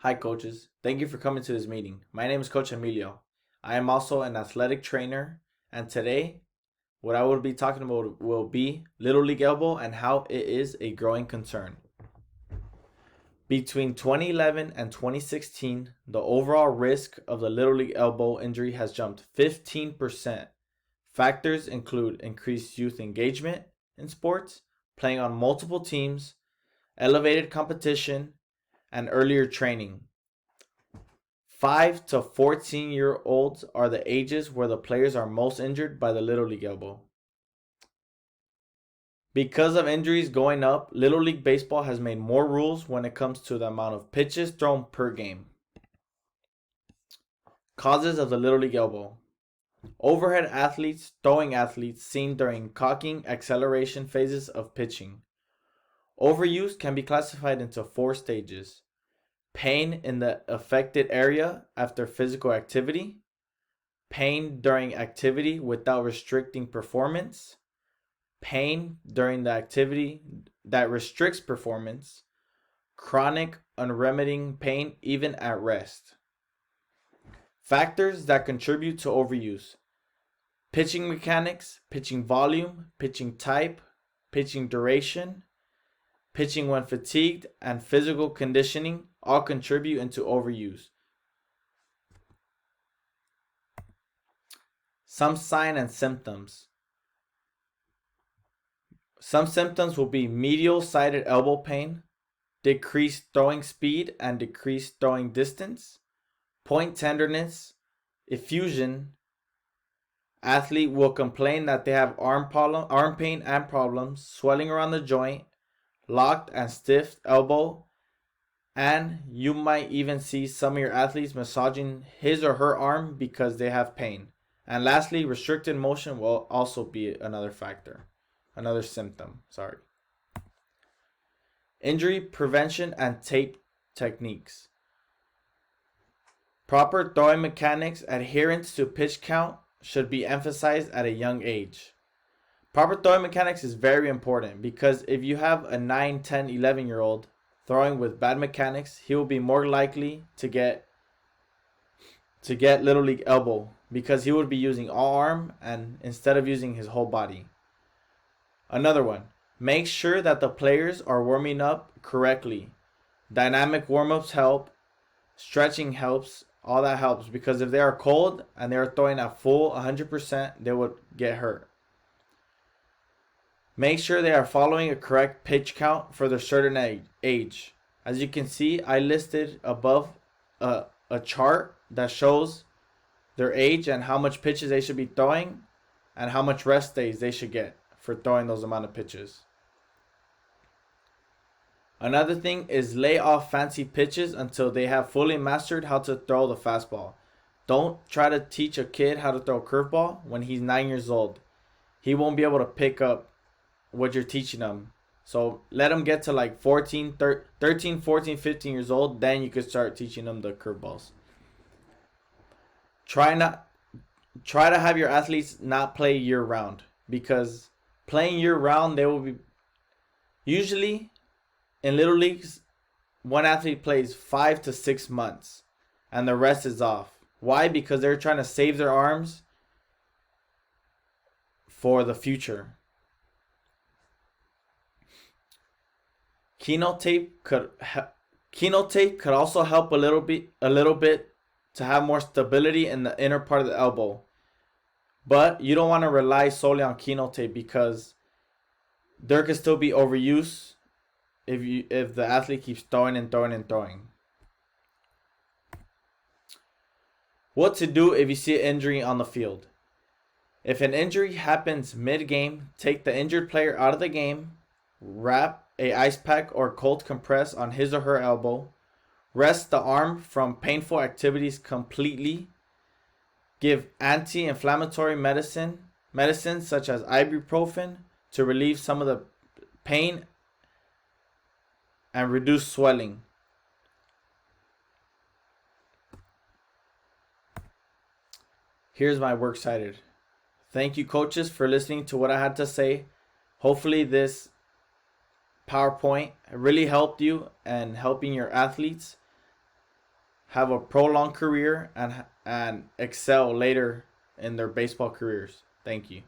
Hi, coaches. Thank you for coming to this meeting. My name is Coach Emilio. I am also an athletic trainer, and today, what I will be talking about will be Little League elbow and how it is a growing concern. Between 2011 and 2016, the overall risk of the Little League elbow injury has jumped 15%. Factors include increased youth engagement in sports, playing on multiple teams, elevated competition, and earlier training. 5 to 14-year-olds are the ages where the players are most injured by the Little League elbow. Because of injuries going up, Little League Baseball has made more rules when it comes to the amount of pitches thrown per game. Causes of the Little League elbow. Overhead athletes, throwing athletes seen during cocking acceleration phases of pitching. Overuse can be classified into 4 stages. Pain in the affected area after physical activity, pain during activity without restricting performance, pain during the activity that restricts performance, chronic unremitting pain even at rest. Factors that contribute to overuse: pitching mechanics, pitching volume, pitching type, pitching duration, pitching when fatigued, and physical conditioning all contribute into overuse. Some sign and symptoms. Some symptoms will be medial sided elbow pain, decreased throwing speed and decreased throwing distance, point tenderness, effusion. Athlete will complain that they have arm pain and problems, swelling around the joint, locked and stiff elbow, and you might even see some of your athletes massaging his or her arm because they have pain. And lastly, restricted motion will also be another factor, another symptom. Injury prevention and tape techniques. Proper throwing mechanics, adherence to pitch count should be emphasized at a young age. Proper throwing mechanics is very important because if you have a 9, 10, 11-year-old throwing with bad mechanics, he will be more likely to get Little League elbow because he would be using all arm and instead of using his whole body. Another one, make sure that the players are warming up correctly. Dynamic warm-ups help, stretching helps, all that helps because if they are cold and they are throwing at full 100%, they would get hurt. Make sure they are following a correct pitch count for their certain age. As you can see, I listed above a chart that shows their age and how much pitches they should be throwing and how much rest days they should get for throwing those amount of pitches. Another thing is lay off fancy pitches until they have fully mastered how to throw the fastball. Don't try to teach a kid how to throw a curveball when he's 9 years old. He won't be able to pick up what you're teaching him. So let him get to like 13, 14, 15 years old. Then you could start teaching them the curveballs. Try to have your athletes not play year round because playing year round, they will be usually in little leagues, one athlete plays 5 to 6 months and the rest is off. Why? Because they're trying to save their arms for the future. Keno tape could also help a little bit to have more stability in the inner part of the elbow. But you don't want to rely solely on Keno tape because there could still be overuse if the athlete keeps throwing and throwing and throwing. What to do if you see an injury on the field. If an injury happens mid-game, take the injured player out of the game, wrap a ice pack or cold compress on his or her elbow, rest the arm from painful activities completely, give anti-inflammatory medicines such as ibuprofen to relieve some of the pain and reduce swelling. Here's my works cited. Thank you, coaches, for listening to what I had to say. Hopefully this PowerPoint really helped you and helping your athletes. have a prolonged career and excel later in their baseball careers. Thank you.